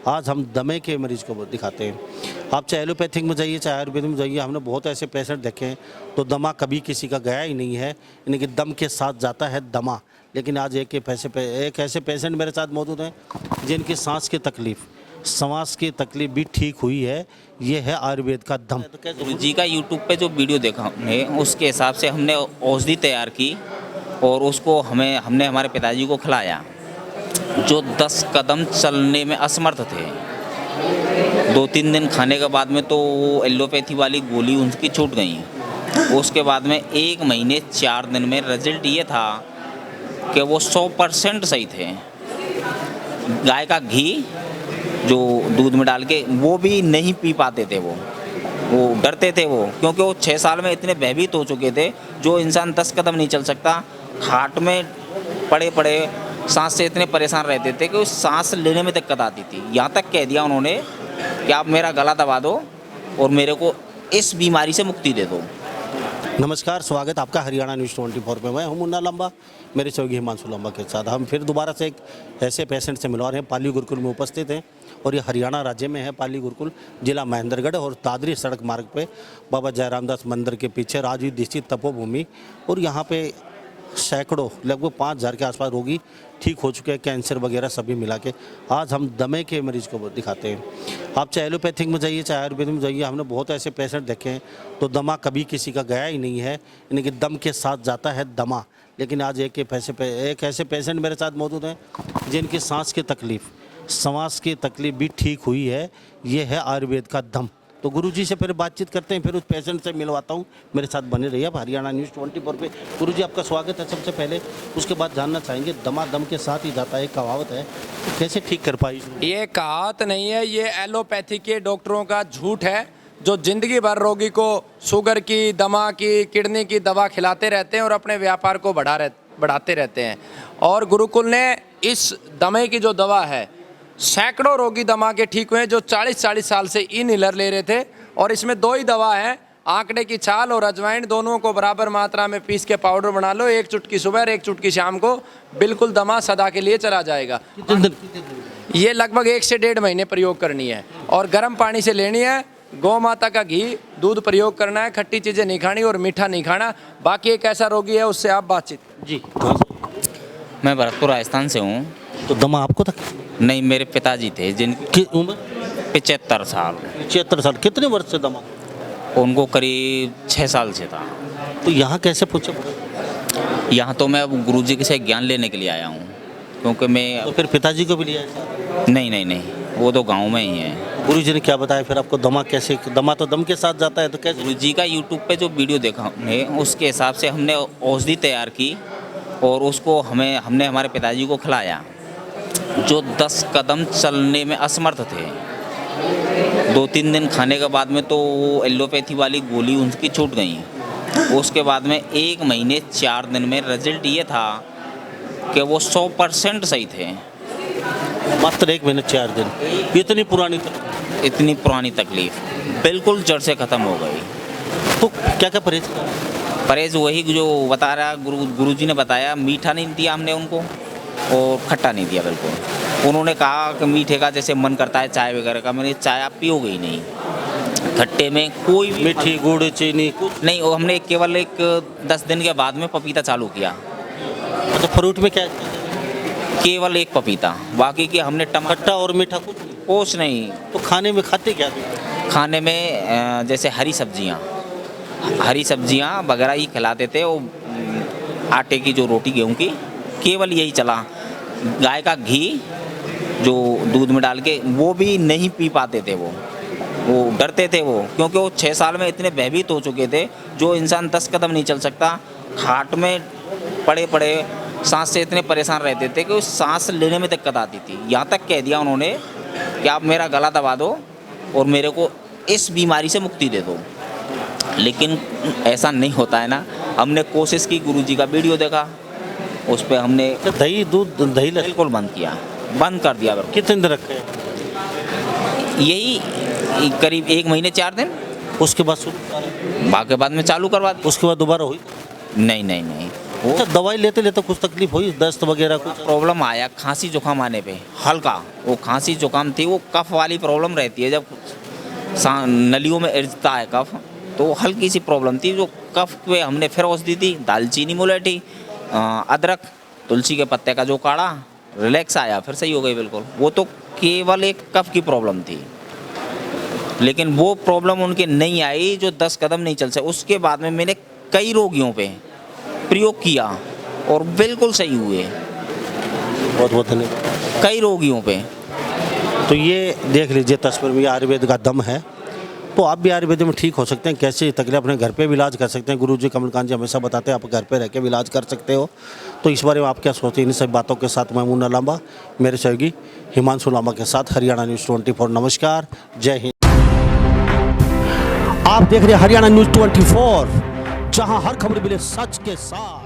आज हम दमे के मरीज को दिखाते हैं। आप चाहे एलोपैथिक में जाइए चाहे आयुर्वेद में जाइए, हमने बहुत ऐसे पेशेंट देखे हैं तो दमा कभी किसी का गया ही नहीं है, यानी कि दम के साथ जाता है दमा। लेकिन आज एक ऐसे पेशेंट मेरे साथ मौजूद हैं जिनकी सांस की तकलीफ भी ठीक हुई है। ये है आयुर्वेद का दम। गुरु जी का यूट्यूब पे जो वीडियो देखा हमने, उसके हिसाब से हमने औषधि तैयार की और उसको हमने हमारे पिताजी को खिलाया, जो 10 कदम चलने में असमर्थ थे। 2-3 दिन खाने के बाद में तो वो एलोपैथी वाली गोली उनकी छूट गई। उसके बाद में 1 महीने 4 दिन में रिजल्ट ये था कि वो 100% सही थे। गाय का घी जो दूध में डाल के वो भी नहीं पी पाते थे, वो डरते थे क्योंकि वो 6 साल में इतने भयभीत हो चुके थे। जो इंसान 10 कदम नहीं चल सकता, खाट में पड़े सांस से इतने परेशान रहते थे कि सांस लेने में दिक्कत आती थी। यहाँ तक कह दिया उन्होंने कि आप मेरा गला दबा दो और मेरे को इस बीमारी से मुक्ति दे दो। नमस्कार, स्वागत आपका हरियाणा न्यूज़ 24 पे। मैं हूं मुन्ना लंबा, मेरे सहयोगी हिमांशु लंबा के साथ हम फिर दोबारा से एक ऐसे पेशेंट से मिलवा रहे हैं। पाली गुरुकुल में उपस्थित हैं और ये हरियाणा राज्य में है। पाली गुरुकुल जिला महेंद्रगढ़ और दादरी सड़क मार्ग पे बाबा जयरामदास मंदिर के पीछे राजीव दीक्षित तपोभूमि। और यहाँ पे सैकड़ों लगभग 5000 के आसपास रोगी ठीक हो चुके हैं, कैंसर वगैरह सभी मिला के। आज हम दमे के मरीज को दिखाते हैं। आप चाहे एलोपैथिक में जाइए चाहे आयुर्वेद में जाइए, हमने बहुत ऐसे पेशेंट देखे हैं तो दमा कभी किसी का गया ही नहीं है, यानी कि दम के साथ जाता है दमा। लेकिन आज एक ऐसे पेशेंट मेरे साथ मौजूद हैं जिनकी सांस की तकलीफ भी ठीक हुई है। ये है आयुर्वेद का दम। तो गुरुजी से फिर बातचीत करते हैं, फिर उस पेशेंट से मिलवाता हूँ। मेरे साथ बने रहिए आप हरियाणा न्यूज़ 24 पे। गुरुजी आपका स्वागत है सबसे पहले। उसके बाद जानना चाहेंगे दमा दम के साथ ही जाता है, कहावत है, तो कैसे ठीक कर पाई? ये कहावत नहीं है, ये एलोपैथी के डॉक्टरों का झूठ है, जो जिंदगी भर रोगी को शुगर की, दमा की, किडनी की दवा खिलाते रहते हैं और अपने व्यापार को बढ़ाते रहते हैं। और गुरुकुल ने इस दमे की जो दवा है, सैकड़ों रोगी दमा के ठीक हुए जो 40-40 साल से इनहेलर ले रहे थे। और इसमें 2 ही दवा है, आंकड़े की छाल और अजवाइन, दोनों को बराबर मात्रा में पीस के पाउडर बना लो। 1 चुटकी सुबह और 1 चुटकी शाम को, बिल्कुल दमा सदा के लिए चला जाएगा। ये लगभग 1 से 1.5 महीने प्रयोग करनी है और गर्म पानी से लेनी है। गौ माता का घी दूध प्रयोग करना है, खट्टी चीज़ें नहीं खानी और मीठा नहीं खाना। बाकी एक ऐसा रोगी है, उससे आप बातचीत। जी, मैं भरतपुर राजस्थान से हूँ। तो दमा आपको था? नहीं, मेरे पिताजी थे जिनकी उम्र 75 साल। 76 साल। कितने वर्ष से दमा? उनको करीब 6 साल से था। तो यहाँ कैसे पूछे? यहाँ तो मैं अब गुरु जी से ज्ञान लेने के लिए आया हूँ, क्योंकि मैं तो फिर पिताजी को भी लिया? नहीं, वो तो गांव में ही है। गुरु जी ने क्या बताया फिर आपको? दमा कैसे? दमा तो दम के साथ जाता है, तो कैसे? गुरु जी का यूट्यूब पे जो वीडियो देखा हमने, उसके हिसाब से हमने औषधि तैयार की और उसको हमने हमारे पिताजी को खिलाया, जो 10 कदम चलने में असमर्थ थे। 2-3 दिन खाने के बाद में तो वो एलोपैथी वाली गोली उनकी छूट गई। उसके बाद में 1 महीने 4 दिन में रिजल्ट ये था कि वो 100% सही थे। मात्र 1 महीने 4 दिन? इतनी पुरानी तकलीफ बिल्कुल जड़ से ख़त्म हो गई। तो क्या क्या परहेज वही जो बता रहा गुरु जी ने बताया। मीठा नहीं दिया हमने उनको और खट्टा नहीं दिया बिल्कुल। उन्होंने कहा कि मीठे का जैसे मन करता है चाय वगैरह का, मैंने चाय आप पियोगे ही नहीं। खट्टे में कोई भी मीठी, गुड़, चीनी कुछ नहीं। और हमने केवल 10 दिन के बाद में पपीता चालू किया। तो फ्रूट में क्या? केवल 1 पपीता, बाकी की हमने खट्टा और मीठा कुछ नहीं। तो खाने में खाते क्या? खाने में जैसे हरी सब्जियां वगैरह ही खिलाते थे। वो आटे की जो रोटी, गेहूं की, केवल यही चला। गाय का घी जो दूध में डाल के वो भी नहीं पी पाते थे, वो डरते थे, क्योंकि वो 6 साल में इतने भयभीत हो चुके थे। जो इंसान 10 कदम नहीं चल सकता, खाट में पड़े सांस से इतने परेशान रहते थे कि सांस लेने में दिक्कत आती थी। यहाँ तक कह दिया उन्होंने कि आप मेरा गला दबा दो और मेरे को इस बीमारी से मुक्ति दे दो। लेकिन ऐसा नहीं होता है ना। हमने कोशिश की, गुरु जी का वीडियो देखा, उस पर हमने दही बिल्कुल बंद कर दिया। कितने दिन रखे? यही करीब 1 महीने 4 दिन। उसके बाद बाद में चालू करवा दी। उसके बाद दोबारा हुई? नहीं, अच्छा, दवाई लेते लेते कुछ तकलीफ हुई, दस्त वगैरह कुछ? प्रॉब्लम आया खांसी जुकाम आने पे हल्का, वो खांसी जुकाम थी, वो कफ वाली प्रॉब्लम रहती है, जब नलियों में इरता है कफ, तो हल्की सी प्रॉब्लम थी। जो कफ पे हमने फिर औषधि दी, दालचीनी मुलेठी, अदरक, तुलसी के पत्ते का जो काढ़ा, रिलैक्स आया, फिर सही हो गई बिल्कुल। वो तो केवल एक कफ की प्रॉब्लम थी, लेकिन वो प्रॉब्लम उनके नहीं आई जो 10 कदम नहीं चल सके। उसके बाद में मैंने कई रोगियों पे प्रयोग किया और बिल्कुल सही हुए, बहुत बहुत धन्यवाद। कई रोगियों पे। तो ये देख लीजिए तस्वीर में, ये आयुर्वेद का दम है। तो आप भी आयुर्वेद में ठीक हो सकते हैं। कैसे तकलीफ अपने घर पे भी इलाज कर सकते हैं। गुरुजी कमलकांत जी हमेशा बताते हैं आप घर पे रह के भी इलाज कर सकते हो। तो इस बारे में आप क्या सोचते हैं? इन सब बातों के साथ मैं मुन्ना लांबा, मेरे सहयोगी हिमांशु लांबा के साथ हरियाणा न्यूज़ 24। नमस्कार, जय हिंद। आप देख रहे हैं हरियाणा न्यूज़ 24, जहां हर खबर मिले सच के साथ।